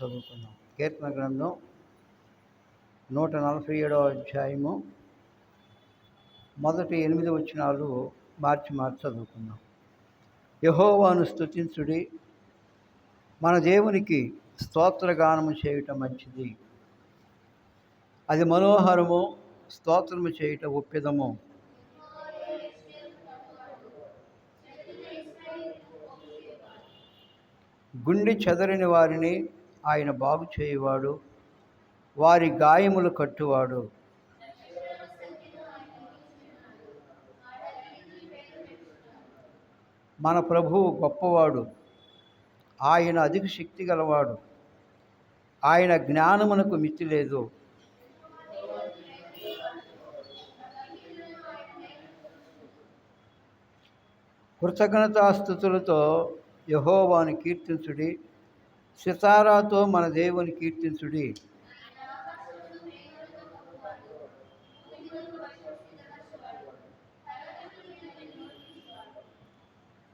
చదువుకుందాం. కీర్తన గ్రంథం 147వ అధ్యాయము మొదటి 8 వచనాలు మార్చి చదువుకుందాం. యెహోవాను స్తుతించుడి, మన దేవునికి స్తోత్రగానము చేయుట మంచిది. అది మనోహరము, స్తోత్రము చేయుట ఒప్పిదము. గుండె చెదరని వారిని ఆయన బాగు చేయువాడు, వారి గాయములు కట్టువాడు. మన ప్రభువు గొప్పవాడు, ఆయన అధిక శక్తి గలవాడు, ఆయన జ్ఞానమునకు మితి లేదు. కృతజ్ఞతాస్తుతులతో యెహోవాను కీర్తించుడి, సితారాతో మన దేవుని కీర్తించుడి.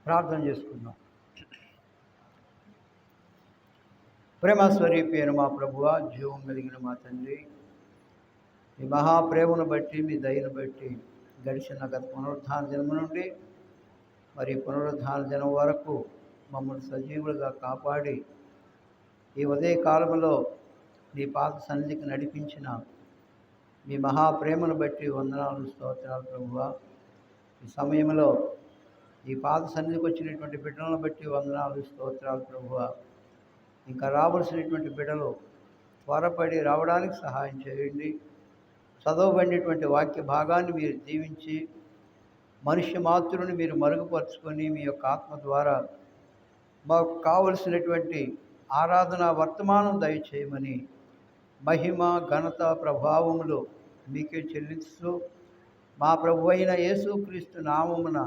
ప్రార్థన చేసుకుందాం. ప్రేమస్వరూపి అయిన మా ప్రభువా, జీవం కలిగిన మా తండ్రి, మీ మహాప్రేమను బట్టి, మీ దయను బట్టి గడిచిన గత పునరుద్ధాన దినం నుండి మరి పునరుద్ధాన దినం వరకు మమ్మల్ని సజీవులుగా కాపాడి ఈ ఉదయ కాలంలో నీ పాద సన్నిధికి నడిపించిన మీ మహాప్రేమను బట్టి వందనాలు, స్తోత్రాలు ప్రభువా. ఈ సమయంలో ఈ పాద సన్నిధికి వచ్చినటువంటి బిడ్డలను బట్టి వందనాలు, స్తోత్రాలు ప్రభువా. ఇంకా రావాల్సినటువంటి బిడ్డలు త్వరపడి రావడానికి సహాయం చేయండి. చదవబడినటువంటి వాక్య భాగాన్ని మీరు దీవించి మనుష్య మాతృని మీరు మరుగుపరుచుకొని మీ యొక్క ఆత్మ ద్వారా మాకు కావలసినటువంటి ఆరాధన వర్తమానం దయచేయమని మహిమ, ఘనత, ప్రభావములు మీకే చెల్లిస్తూ మా ప్రభు అయిన యేసుక్రీస్తు నామమున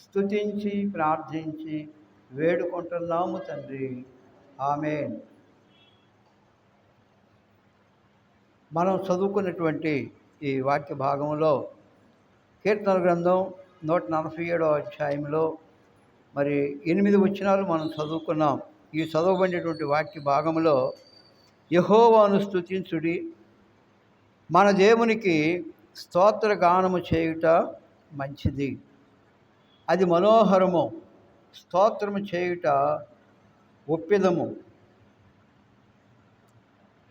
స్తుతించి ప్రార్థించి వేడుకుంటున్నాము తండ్రి, ఆమేన్. మనం చదువుకున్నటువంటి ఈ వాక్య భాగంలో కీర్తన గ్రంథం 147వ అధ్యాయంలో మరి 8 వచనాలు మనం చదువుకున్నాం. ఈ చదవబడినటువంటి వాక్య భాగంలో యెహోవాను స్తుతించుడి, మన దేవునికి స్తోత్రగానము చేయుట మంచిది, అది మనోహరము, స్తోత్రము చేయుట ఒప్పిదము.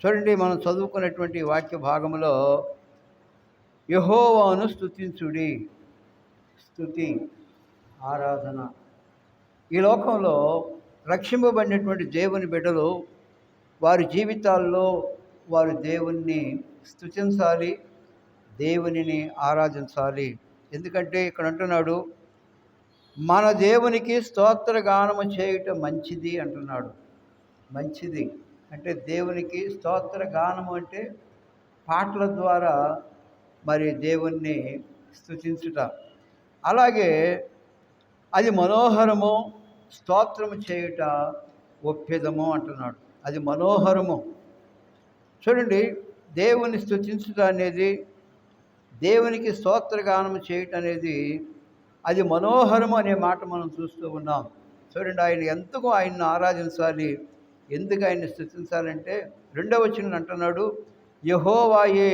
చూడండి, మనం చదువుకున్నటువంటి వాక్య భాగంలో యెహోవాను స్తుతించుడి, స్తుతి, ఆరాధన. ఈ లోకంలో రక్షింపబడినటువంటి దేవుని బిడ్డలు వారి జీవితాల్లో వారు దేవుణ్ణి స్తుతించాలి, దేవునిని ఆరాధించాలి. ఎందుకంటే ఇక్కడ అంటున్నాడు, మన దేవునికి స్తోత్రగానము చేయుట మంచిది అంటున్నాడు. మంచిది అంటే దేవునికి స్తోత్రగానము అంటే పాటల ద్వారా మరి దేవుణ్ణి స్తుతించుట. అలాగే అది మనోహరము, స్తోత్రము చేయుట ఒప్పిదము అంటున్నాడు. అది మనోహరము. చూడండి, దేవుని స్తుతించుట అనేది, దేవునికి స్తోత్రగానము చేయటం అనేది అది మనోహరము అనే మాట మనం చూస్తూ ఉన్నాం. చూడండి, ఆయన్ని ఆరాధించాలి, ఎందుకు ఆయన్ని స్తుతించాలంటే 2వ వచనం అంటున్నాడు, యెహోవాయే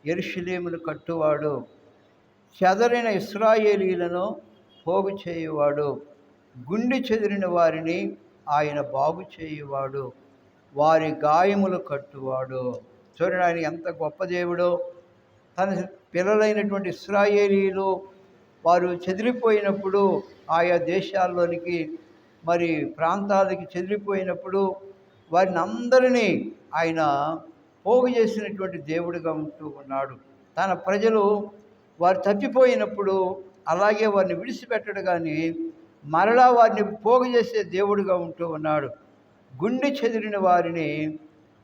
యెరూషలేమును కట్టువాడు, చెదరిన ఇశ్రాయేలీయులను పోగు చేయువాడు, గుండె చెదిరిన వారిని ఆయన బాగు చేయువాడు, వారి గాయములు కట్టువాడు. చూడండి, ఆయన ఎంత గొప్ప దేవుడో. తన పిల్లలైనటువంటి ఇశ్రాయేలీయులు వారు చెదిరిపోయినప్పుడు, ఆయా దేశాల్లోనికి మరి ప్రాంతాలకి చెదిరిపోయినప్పుడు వారిని అందరినీ ఆయన పోగు చేసినటువంటి దేవుడిగా ఉంటూ ఉన్నాడు. తన ప్రజలు వారు తప్పిపోయినప్పుడు అలాగే వారిని విడిచిపెట్టడు, కానీ మరలా వారిని పోగు చేసే దేవుడిగా ఉంటూ ఉన్నాడు. గుండె చెదిరిన వారిని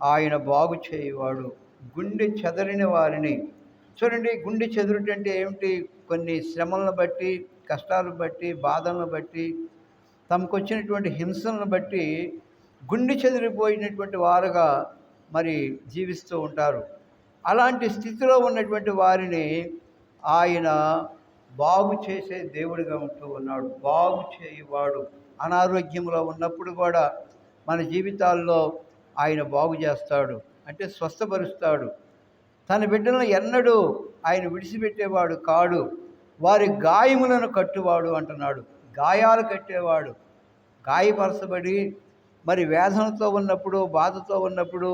ఆయన బాగు చేయువాడు, గుండె చెదరిన వారిని. చూడండి, గుండె చెదురుటంటే ఏమిటి? కొన్ని శ్రమలను బట్టి, కష్టాలను బట్టి, బాధలను బట్టి, తమకు వచ్చినటువంటి హింసలను బట్టి గుండె చెదిరిపోయినటువంటి వారుగా మరి జీవిస్తూ ఉంటారు. అలాంటి స్థితిలో ఉన్నటువంటి వారిని ఆయన బాగు చేసే దేవుడిగా ఉంటూ ఉన్నాడు, బాగు చేయువాడు. అనారోగ్యంలో ఉన్నప్పుడు కూడా మన జీవితాల్లో ఆయన బాగు చేస్తాడు, అంటే స్వస్థపరుస్తాడు. తన బిడ్డలను ఎన్నడూ ఆయన విడిచిపెట్టేవాడు కాడు. వారి గాయములను కట్టువాడు అంటున్నాడు. గాయాలు కట్టేవాడు. గాయపరచబడి మరి వేదనతో ఉన్నప్పుడు, బాధతో ఉన్నప్పుడు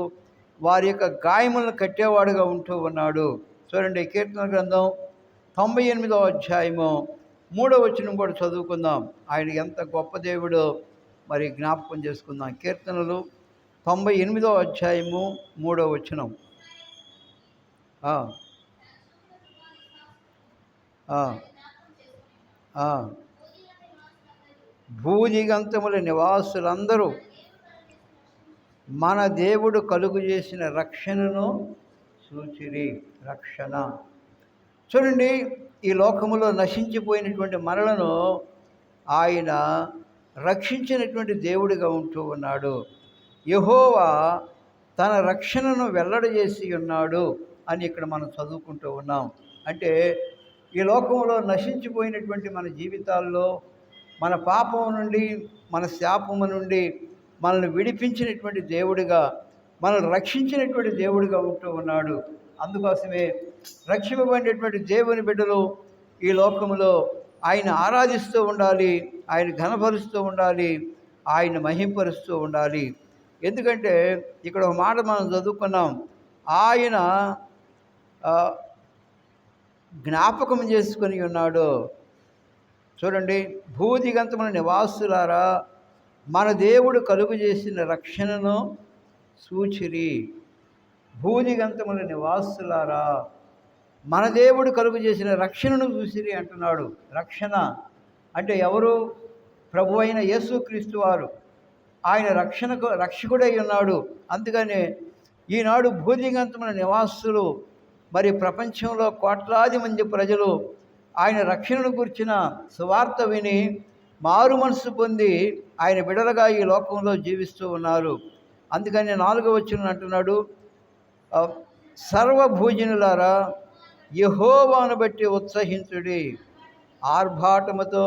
వారి యొక్క గాయములను కట్టేవాడుగా ఉంటూ ఉన్నాడు. చూడండి, కీర్తన గ్రంథం 98వ అధ్యాయము 3వ వచనం కూడా చదువుకుందాం. ఆయన ఎంత గొప్ప దేవుడో మరి జ్ఞాపకం చేసుకుందాం. కీర్తనలు 98వ అధ్యాయము 3వ వచనం. భూదిగంతముల నివాసులందరూ మన దేవుడు కలుగు చేసిన రక్షణను సూచిరి. రక్షణ చూడండి, ఈ లోకములో నశించిపోయినటువంటి మనలను ఆయన రక్షించినటువంటి దేవుడిగా ఉంటూ ఉన్నాడు. యెహోవా తన రక్షణను వెల్లడిచేసి ఉన్నాడు అని ఇక్కడ మనం చదువుకుంటూ ఉన్నాం. అంటే ఈ లోకంలో నశించిపోయినటువంటి మన జీవితాల్లో మన పాపం నుండి, మన శాపము నుండి మనల్ని విడిపించినటువంటి దేవుడిగా, మనల్ని రక్షించినటువంటి దేవుడిగా ఉంటూ ఉన్నాడు. అందుకోసమే రక్షింపబడినటువంటి దేవుని బిడ్డలు ఈ లోకములో ఆయన ఆరాధిస్తూ ఉండాలి, ఆయన ఘనపరుస్తూ ఉండాలి, ఆయన మహింపరుస్తూ ఉండాలి. ఎందుకంటే ఇక్కడ ఒక మాట మనం చదువుకున్నాం, ఆయన జ్ఞాపకం చేసుకొని ఉన్నాడు. చూడండి, భూదిగంతముల నివాసులారా మన దేవుడు కలుగు చేసిన రక్షణను సూచిరి. భూదిగంతముల నివాసులారా మన దేవుడు కలుగు చేసిన రక్షణను చూసిరి అంటున్నాడు. రక్షణ అంటే ఎవరు? ప్రభు అయిన యేసుక్రీస్తు వారు. ఆయన రక్షకుడై ఉన్నాడు. అందుకనే ఈనాడు భూదిగంతముల నివాసులు, మరి ప్రపంచంలో కోట్లాది మంది ప్రజలు ఆయన రక్షణను గురించిన సువార్త విని మారు మనసు పొంది ఆయన బిడలుగా ఈ లోకంలో జీవిస్తూ ఉన్నారు. అందుకని 4వ వచనం అంటున్నాడు, సర్వభూజనులారా యెహోవాను బట్టి ఉత్సహించుడి, ఆర్భాటముతో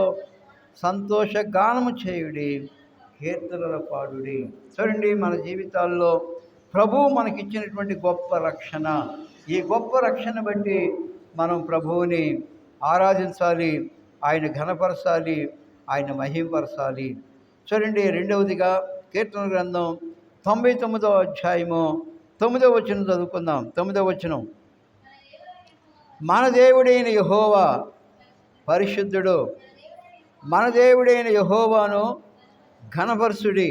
సంతోషగానము చేయుడి, కీర్తనలు పాడుడి. చూడండి, మన జీవితాల్లో ప్రభువు మనకిచ్చినటువంటి గొప్ప రక్షణ. ఈ గొప్ప రక్షణ బట్టి మనం ప్రభువుని ఆరాధించాలి, ఆయన ఘనపరచాలి, ఆయన మహింపరచాలి. చూడండి, రెండవదిగా కీర్తన గ్రంథం 99వ అధ్యాయము 9వ వచనం చదువుకుందాం. 9వ వచనం, మన దేవుడైన యెహోవా పరిశుద్ధుడు, మన దేవుడైన యెహోవాను ఘనపరచుడి,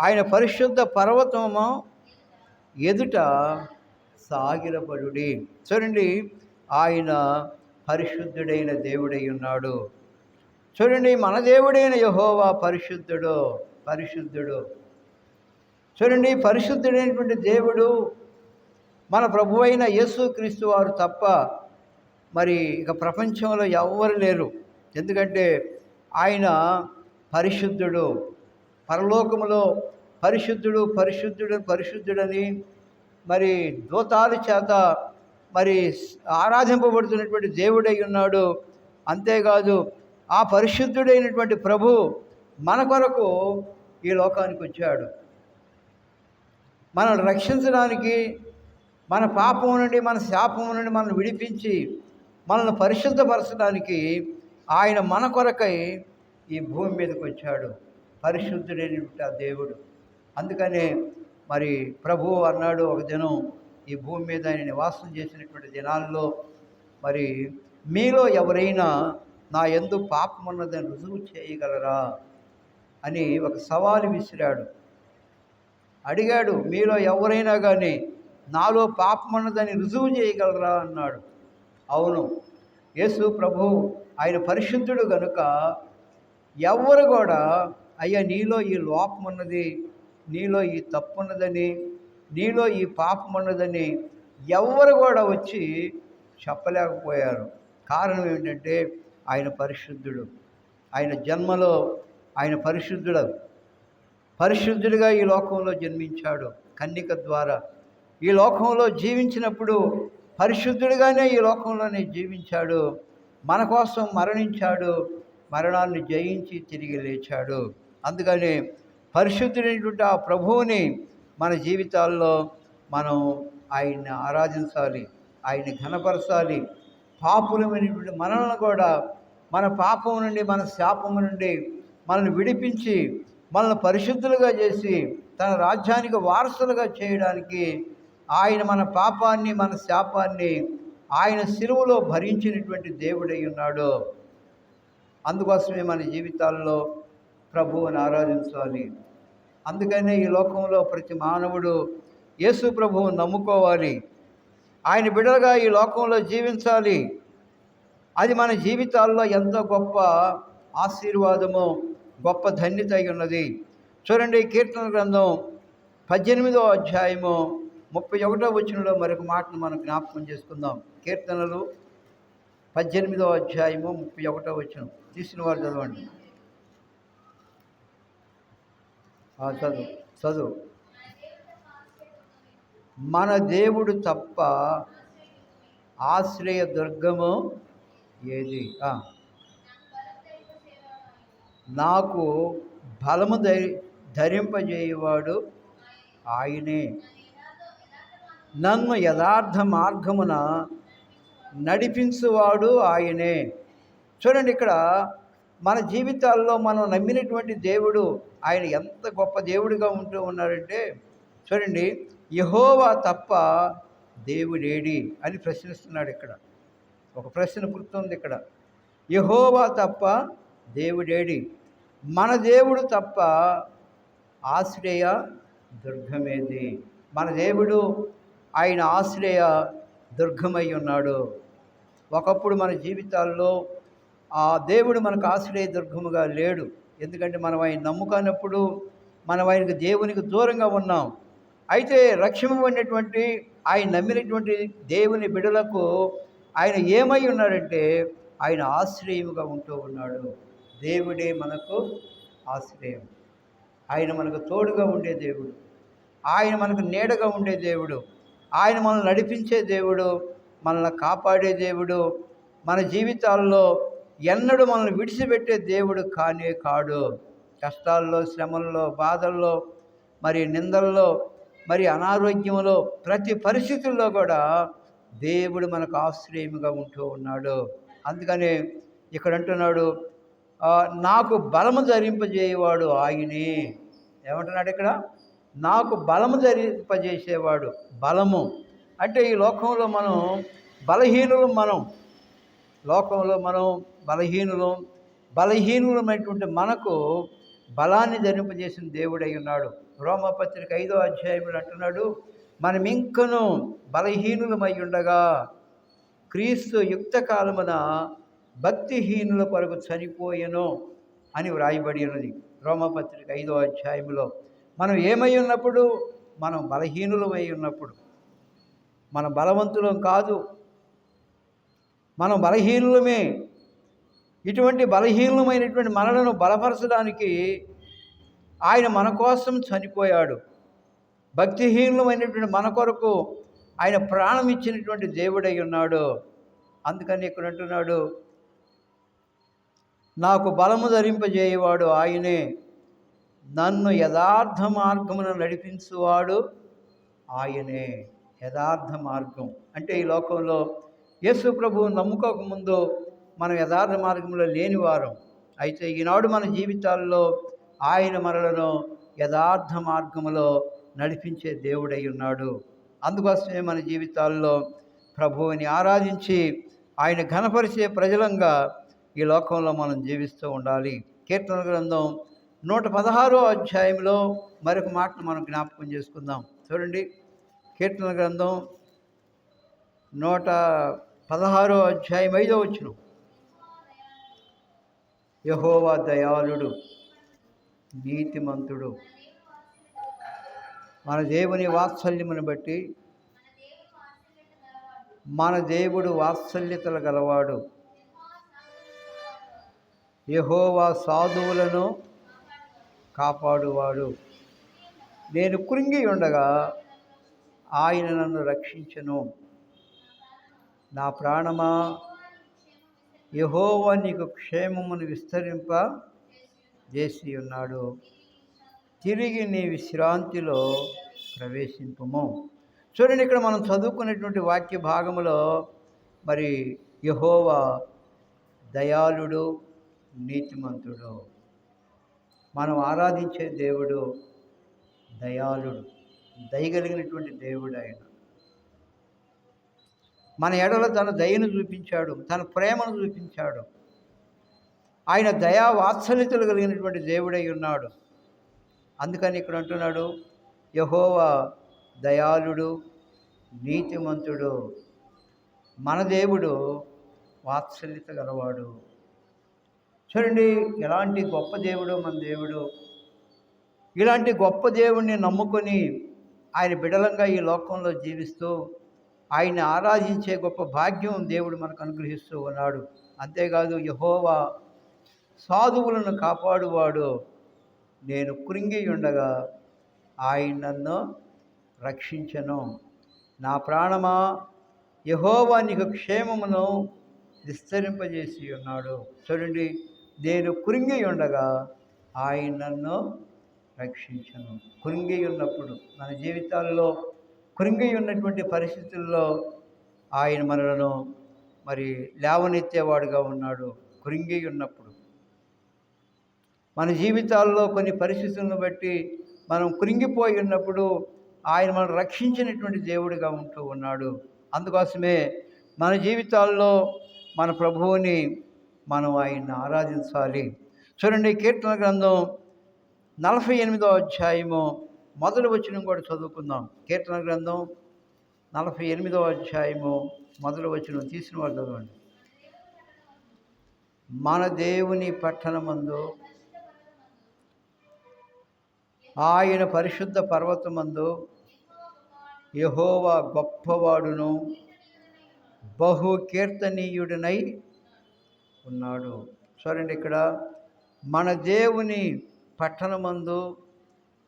ఆయన పరిశుద్ధ పర్వతము ఎదుట సాగిలపడుడి. చూడండి, ఆయన పరిశుద్ధుడైన దేవుడై ఉన్నాడు. చూడండి, మన దేవుడైన యెహోవా పరిశుద్ధుడు, పరిశుద్ధుడు. చూడండి, పరిశుద్ధుడైనటువంటి దేవుడు మన ప్రభువైన యేసుక్రీస్తు వారు తప్ప మరి ఇక ప్రపంచంలో ఎవ్వరు లేరు. ఎందుకంటే ఆయన పరిశుద్ధుడు. పరలోకములో పరిశుద్ధుడు, పరిశుద్ధుడు, పరిశుద్ధుడని మరి దూతాల చేత మరి ఆరాధింపబడుతున్నటువంటి దేవుడై ఉన్నాడు. అంతేకాదు, ఆ పరిశుద్ధుడైనటువంటి ప్రభు మన కొరకు ఈ లోకానికి వచ్చాడు. మనల్ని రక్షించడానికి, మన పాపం నుండి, మన శాపం నుండి మనల్ని విడిపించి మనల్ని పరిశుద్ధపరచడానికి ఆయన మన కొరకై ఈ భూమి మీదకి వచ్చాడు. పరిశుద్ధుడైనటువంటి ఆ దేవుడు. అందుకనే మరి ప్రభువు అన్నాడు, ఒక దినం ఈ భూమి మీద ఆయన నివాసం చేసినటువంటి దినాల్లో మరి మీలో ఎవరైనా నా యందు పాపం ఉన్నదని రుజువు చేయగలరా అని ఒక సవాలు విసిరాడు. అడిగాడు, మీలో ఎవరైనా కానీ నాలో పాపం ఉన్నదని రుజువు చేయగలరా అన్నాడు. అవును, యేసు ప్రభు ఆయన పరిశుద్ధుడు కనుక ఎవరు కూడా అయ్యా నీలో ఈ లోపం ఉన్నది, నీలో ఈ తప్పు ఉన్నదని, నీలో ఈ పాపం ఉన్నదని ఎవరు కూడా వచ్చి చెప్పలేకపోయారు. కారణం ఏంటంటే ఆయన పరిశుద్ధుడు. ఆయన జన్మలో ఆయన పరిశుద్ధుడిగా ఈ లోకంలో జన్మించాడు. కన్యక ద్వారా ఈ లోకంలో జీవించినప్పుడు పరిశుద్ధుడిగానే ఈ లోకంలోనే జీవించాడు. మన కోసం మరణించాడు, మరణాన్ని జయించి తిరిగి లేచాడు. అందుకని పరిశుద్ధుడైనటువంటి ఆ ప్రభువుని మన జీవితాల్లో మనం ఆయన్ని ఆరాధించాలి, ఆయన్ని ఘనపరచాలి. పాపులమైనటువంటి మనల్ని కూడా మన పాపం నుండి, మన శాపము నుండి మనల్ని విడిపించి మనల్ని పరిశుద్ధులుగా చేసి తన రాజ్యానికి వారసులుగా చేయడానికి ఆయన మన పాపాన్ని, మన శాపాన్ని ఆయన శిలువలో భరించినటువంటి దేవుడై ఉన్నాడు. అందుకోసమే మన జీవితాల్లో ప్రభువుని ఆరాధించాలి. అందుకనే ఈ లోకంలో ప్రతి మానవుడు యేసు ప్రభువుని నమ్ముకోవాలి, ఆయన బిడ్డలుగా ఈ లోకంలో జీవించాలి. అది మన జీవితాల్లో ఎంతో గొప్ప ఆశీర్వాదము, గొప్ప ధన్యత అయి ఉన్నది. చూడండి, కీర్తన గ్రంథం 18వ అధ్యాయము 31వ వచనంలో మరొక మాటను మనం జ్ఞాపకం చేసుకుందాం. కీర్తనలు 18వ అధ్యాయము 31వ వచనం. తీసిన వారు చదవండి. చదువు. మన దేవుడు తప్ప ఆశ్రయ దుర్గము ఏది? నాకు బలము ధరింపజేయువాడు ఆయనే, నన్ను యథార్థ మార్గమున నడిపించువాడు ఆయనే. చూడండి, ఇక్కడ మన జీవితాల్లో మనం నమ్మినటువంటి దేవుడు ఆయన ఎంత గొప్ప దేవుడిగా ఉంటూ ఉన్నారంటే, చూడండి, యెహోవా తప్ప దేవుడేడి అని ప్రశ్నిస్తున్నాడు. ఇక్కడ ఒక ప్రశ్న పుడుతుంది. ఇక్కడ యెహోవా తప్ప దేవుడేడి? మన దేవుడు తప్ప ఆశ్రయ దుర్గమేది? మన దేవుడు ఆయన ఆశ్రయ దుర్గమై ఉన్నాడు. ఒకప్పుడు మన జీవితాల్లో ఆ దేవుడు మనకు ఆశ్రయ దుర్గముగా లేడు. ఎందుకంటే మనం ఆయన నమ్ముకున్నప్పుడు మనం ఆయనకు దేవునికి దూరంగా ఉన్నాం. అయితే రక్షింపబడినటువంటి ఆయన నమ్మినటువంటి దేవుని బిడ్డలకు ఆయన ఏమై ఉన్నాడంటే ఆయన ఆశ్రయముగా ఉంటూ ఉన్నాడు. దేవుడే మనకు ఆశ్రయం. ఆయన మనకు తోడుగా ఉండే దేవుడు, ఆయన మనకు నీడగా ఉండే దేవుడు, ఆయన మనల్ని నడిపించే దేవుడు, మనల్ని కాపాడే దేవుడు. మన జీవితాల్లో ఎన్నడూ మనల్ని విడిచిపెట్టే దేవుడు కానే కాడు. కష్టాల్లో, శ్రమల్లో, బాధల్లో, మరి నిందల్లో, మరి అనారోగ్యంలో, ప్రతి పరిస్థితుల్లో కూడా దేవుడు మనకు ఆశ్రయముగా ఉంటూ ఉన్నాడు. అందుకని ఇక్కడ అంటున్నాడు, నాకు బలము ధరింపజేయవాడు ఆయనే. ఏమంటున్నాడు ఇక్కడ? నాకు బలము ధరింపజేసేవాడు. బలము అంటే ఈ లోకంలో మనం బలహీనులు. లోకంలో మనం బలహీనులమైనటువంటి మనకు బలాన్ని ధరింపజేసిన దేవుడై ఉన్నాడు. రోమపత్రిక 5వ అధ్యాయంలో అంటున్నాడు, మనం ఇంకను బలహీనులమై ఉండగా క్రీస్తు యుక్త కాలమున భక్తిహీనుల కొరకు చనిపోయెను అని వ్రాయబడి ఉన్నది. రోమపత్రిక 5వ అధ్యాయంలో మనం ఏమై ఉన్నప్పుడు? మనం బలహీనులమై ఉన్నప్పుడు. మనం బలవంతులం కాదు, మనం బలహీనులమే. ఇటువంటి బలహీనమైనటువంటి మనలను బలపరచడానికి ఆయన మన కోసం చనిపోయాడు. భక్తిహీనులమైనటువంటి మన కొరకు ఆయన ప్రాణం ఇచ్చినటువంటి దేవుడై ఉన్నాడు. అందుకని ఇక్కడ అంటున్నాడు, నాకు బలము ధరింపజేయవాడు ఆయనే, నన్ను యథార్థ మార్గమున నడిపించువాడు ఆయనే. యథార్థ మార్గం అంటే ఈ లోకంలో యేసు ప్రభువు నమ్ముకోకముందు మనం యథార్థ మార్గంలో లేనివారం. అయితే ఈనాడు మన జీవితాల్లో ఆయన మనలను యథార్థ మార్గములో నడిపించే దేవుడై ఉన్నాడు. అందుకోసమే మన జీవితాల్లో ప్రభువుని ఆరాధించి ఆయన ఘనపరిచే ప్రజలంగా ఈ లోకంలో మనం జీవిస్తూ ఉండాలి. కీర్తన గ్రంథం 116వ అధ్యాయంలో మరొక మాటను మనం జ్ఞాపకం చేసుకుందాం. చూడండి, కీర్తన గ్రంథం 116వ అధ్యాయం 5వ వచనం. యెహోవా దయాళుడు, నీతిమంతుడు. మన దేవుని వాత్సల్యమును బట్టి మన దేవుడు వాత్సల్యతలు గలవాడు. యెహోవా సాధువులను కాపాడువాడు. నేను కృంగి ఉండగా ఆయన నన్ను రక్షించెను. నా ప్రాణమా, యెహోవా నీకు క్షేమమును విస్తరింప చేసి ఉన్నాడు. తిరిగి నీ విశ్రాంతిలో ప్రవేశింపుము. చూడండి, ఇక్కడ మనం చదువుకున్నటువంటి వాక్య భాగంలో మరి యెహోవా దయాళుడు, నీతిమంతుడు. మనం ఆరాధించే దేవుడు దయాళుడు, దయగలిగినటువంటి దేవుడు. ఆయన మన ఎడల తన దయను చూపించాడు, తన ప్రేమను చూపించాడు. ఆయన దయా వాత్సల్యతలు కలిగినటువంటి దేవుడై ఉన్నాడు. అందుకని ఇక్కడ అంటున్నాడు, యెహోవా దయాళుడు, నీతిమంతుడు. మన దేవుడు వాత్సల్యత గలవాడు. చూడండి, ఎలాంటి గొప్ప దేవుడు మన దేవుడు. ఇలాంటి గొప్ప దేవుణ్ణి నమ్ముకొని ఆయన బిడలంగా ఈ లోకంలో జీవిస్తూ ఆయన్ని ఆరాధించే గొప్ప భాగ్యం దేవుడు మనకు అనుగ్రహిస్తూ ఉన్నాడు. అంతేకాదు, యెహోవా సాధువులను కాపాడువాడు. నేను కృంగి ఉండగా ఆయన నన్ను రక్షించెను. నా ప్రాణమా, యెహోవా నీకు క్షేమమును విస్తరింపజేసి ఉన్నాడు. చూడండి, నేను కృంగి ఉండగా ఆయన నన్ను రక్షించను. కృంగి ఉన్నప్పుడు, మన జీవితాల్లో కృంగి ఉన్నటువంటి పరిస్థితుల్లో ఆయన మనలను మరి లేవనెత్తేవాడుగా ఉన్నాడు. కృంగి ఉన్నప్పుడు, మన జీవితాల్లో కొన్ని పరిస్థితులను బట్టి మనం కృంగిపోయి ఉన్నప్పుడు ఆయన మనం రక్షించినటువంటి దేవుడిగా ఉంటూ ఉన్నాడు. అందుకోసమే మన జీవితాల్లో మన ప్రభువుని మనం ఆయన్ని ఆరాధించాలి. చూడండి, కీర్తన గ్రంథం 48వ అధ్యాయము మొదటి వచనం కూడా చదువుకుందాం. కీర్తన గ్రంథం 48వ అధ్యాయము మొదటి వచనం తీసిన వాళ్ళు చదవండి. మన దేవుని పట్టణమందు, ఆయన పరిశుద్ధ పర్వతమందు యెహోవా గొప్పవాడును బహు కీర్తనీయుడినై ఉన్నాడు. చూడండి, ఇక్కడ మన దేవుని పట్టణమందు,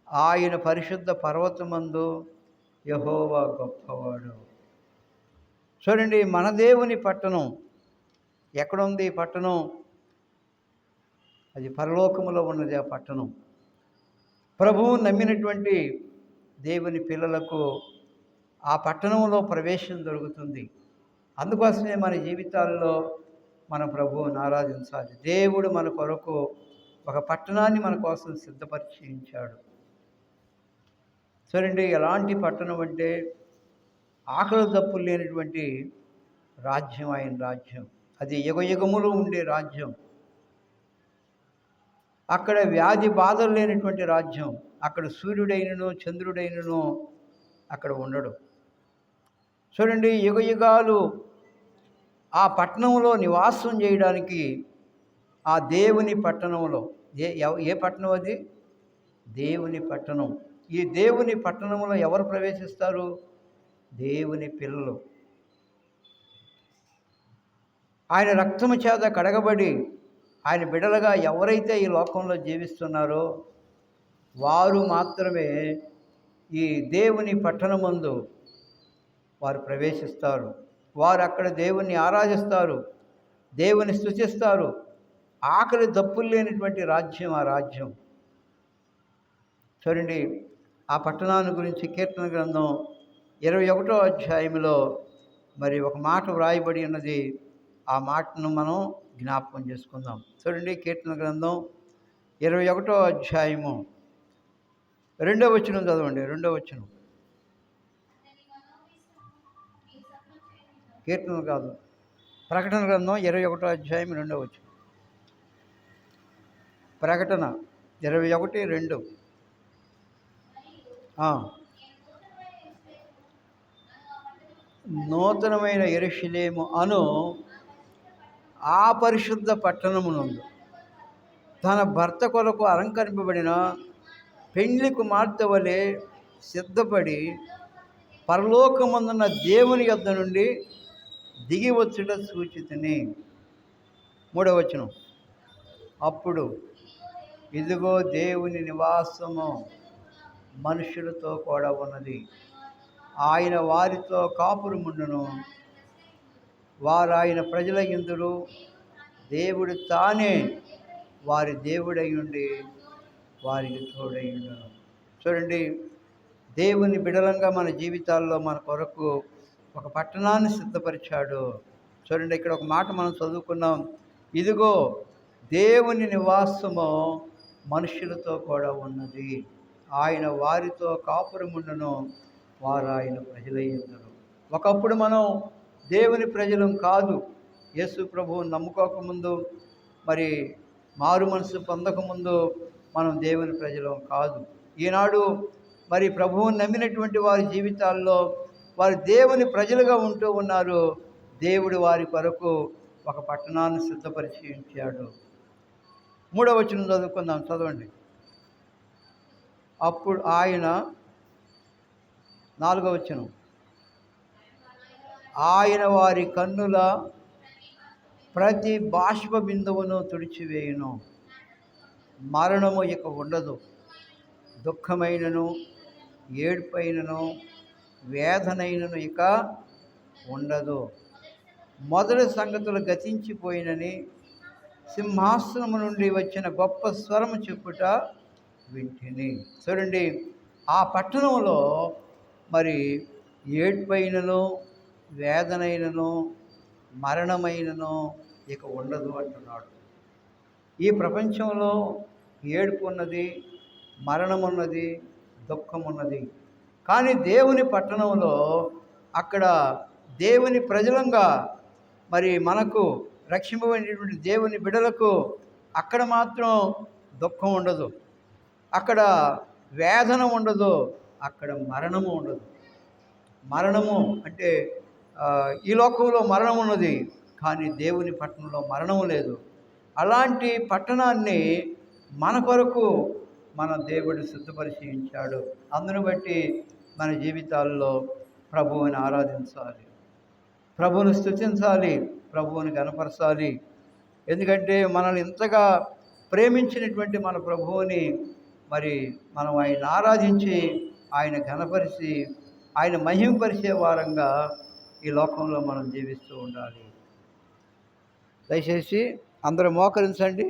ఆయన పరిశుద్ధ పర్వతమందు యెహోవా గొప్పవాడు. చూడండి, మన దేవుని పట్టణం ఎక్కడుంది? ఈ పట్టణం అది పరలోకములో ఉన్నది. ఆ పట్టణం ప్రభువు నమ్మినటువంటి దేవుని పిల్లలకు ఆ పట్టణంలో ప్రవేశం దొరుకుతుంది. అందుకోసమే మన జీవితాల్లో మన ప్రభువుని ఆరాధించాలి. దేవుడు మన కొరకు ఒక పట్టణాన్ని మన కోసం సిద్ధపరిచి ఉంచాడు. చూడండి, ఎలాంటి పట్టణం అంటే ఆకలి దప్పులు లేనటువంటి రాజ్యం ఆయన రాజ్యం. అది యుగయుగములు ఉండే రాజ్యం. అక్కడ వ్యాధి బాధలు లేనటువంటి రాజ్యం. అక్కడ సూర్యుడైనను చంద్రుడైనను అక్కడ ఉండడు. చూడండి, యుగయుగాలు ఆ పట్టణంలో నివాసం చేయడానికి ఆ దేవుని పట్టణంలో ఏ పట్టణం అది? దేవుని పట్టణం. ఈ దేవుని పట్టణంలో ఎవరు ప్రవేశిస్తారు? దేవుని పిల్లలు. ఆయన రక్తము చేత కడగబడి ఆయన బిడలుగా ఎవరైతే ఈ లోకంలో జీవిస్తున్నారో వారు మాత్రమే ఈ దేవుని పట్టణమందు వారు ప్రవేశిస్తారు. వారు అక్కడ దేవుణ్ణి ఆరాధిస్తారు, దేవుని స్తుతిస్తారు. ఆకలి దప్పులు లేనటువంటి రాజ్యం ఆ రాజ్యం. చూడండి, ఆ పట్టణాన్ని గురించి కీర్తన గ్రంథం 21వ అధ్యాయంలో మరి ఒక మాట వ్రాయబడి ఉన్నది. ఆ మాటను మనం జ్ఞాపకం చేసుకుందాం. చూడండి, కీర్తన గ్రంథం 21వ అధ్యాయము 2వ వచనం చదవండి. 2వ వచనం. కీర్తన కాదు, ప్రకటన గ్రంథం 21వ అధ్యాయం 2వ వచనం. ప్రకటన 21:2. నూతనమైన యెరూషలేము అను ఆ పరిశుద్ధ పట్టణమునందు తన భర్త కొరకు అలంకరింపబడిన పెండ్లి కుమార్తె వలె సిద్ధపడి పరలోకమందున్న దేవుని యొద్ద నుండి దిగి వచ్చుట సూచితిని. 3వ వచనం. అప్పుడు ఇదిగో దేవుని నివాసము మనుషులతో కూడా ఉన్నది. ఆయన వారితో కాపురముండును. వారు ఆయన ప్రజల యందురు. దేవుడు తానే వారి దేవుడై ఉండి వారికి తోడై ఉండును. చూడండి, దేవుని బిడలంగా మన జీవితాల్లో మన కొరకు ఒక పట్టణాన్ని సిద్ధపరిచాడు. చూడండి, ఇక్కడ ఒక మాట మనం చదువుకున్నాం. ఇదిగో దేవుని నివాసము మనుషులతో కూడా ఉన్నది, ఆయన వారితో కాపురముండును, వారు ఆయన ప్రజలయ్యుందురు. ఒకప్పుడు మనం దేవుని ప్రజలం కాదు. యేసు ప్రభువుని నమ్ముకోకముందు, మరి మారు మనసు పొందకముందు మనం దేవుని ప్రజలం కాదు. ఈనాడు మరి ప్రభువుని నమ్మినటువంటి వారి జీవితాల్లో వారు దేవుని ప్రజలుగా ఉంటూ ఉన్నారు. దేవుడు వారి కొరకు ఒక పట్టణాన్ని సిద్ధపరిచి ఉంచాడు. 3వ వచనం చదువుకుందాం, చదవండి. అప్పుడు ఆయన 4వ వచనం, ఆయన వారి కన్నుల ప్రతి బాష్ప బిందువును తుడిచివేయును, మరణము ఇక ఉండదు, దుఃఖమైనను ఏడుపైనను వేదనైనను ఇక ఉండదు. మొదటి సంగతులు గతించిపోయినని సింహాసనము నుండి వచ్చిన గొప్ప స్వరము చెప్పుట వింటిని. చూడండి, ఆ పట్టణంలో మరి ఏడుపైనను వేదనైనను మరణమైనను ఇక ఉండదు అంటున్నాడు. ఈ ప్రపంచంలో ఏడుపు ఉన్నది, మరణం ఉన్నది, దుఃఖం ఉన్నది. కానీ దేవుని పట్టణంలో, అక్కడ దేవుని ప్రజలంగా మరి మనకు రక్షింపబడినటువంటి దేవుని బిడలకు అక్కడ మాత్రం దుఃఖం ఉండదు, అక్కడ వేదన ఉండదు, అక్కడ మరణము ఉండదు. మరణము అంటే ఈ లోకంలో మరణం ఉన్నది, కానీ దేవుని పట్టణంలో మరణము లేదు. అలాంటి పట్టణాన్ని మన కొరకు మన దేవుడు సిద్ధపరిచి ఉంచాడు. అందును బట్టి మన జీవితాల్లో ప్రభువుని ఆరాధించాలి, ప్రభువుని స్తుతించాలి, ప్రభువుని గణపరచాలి. ఎందుకంటే మనల్ని ఇంతగా ప్రేమించినటువంటి మన ప్రభువుని మరి మనం ఆయన ఆరాధించి, ఆయన ఘనపరిచి, ఆయన మహిమపరిచే వారంగా ఈ లోకంలో మనం జీవిస్తూ ఉండాలి. దయచేసి అందరూ మోకరించండి.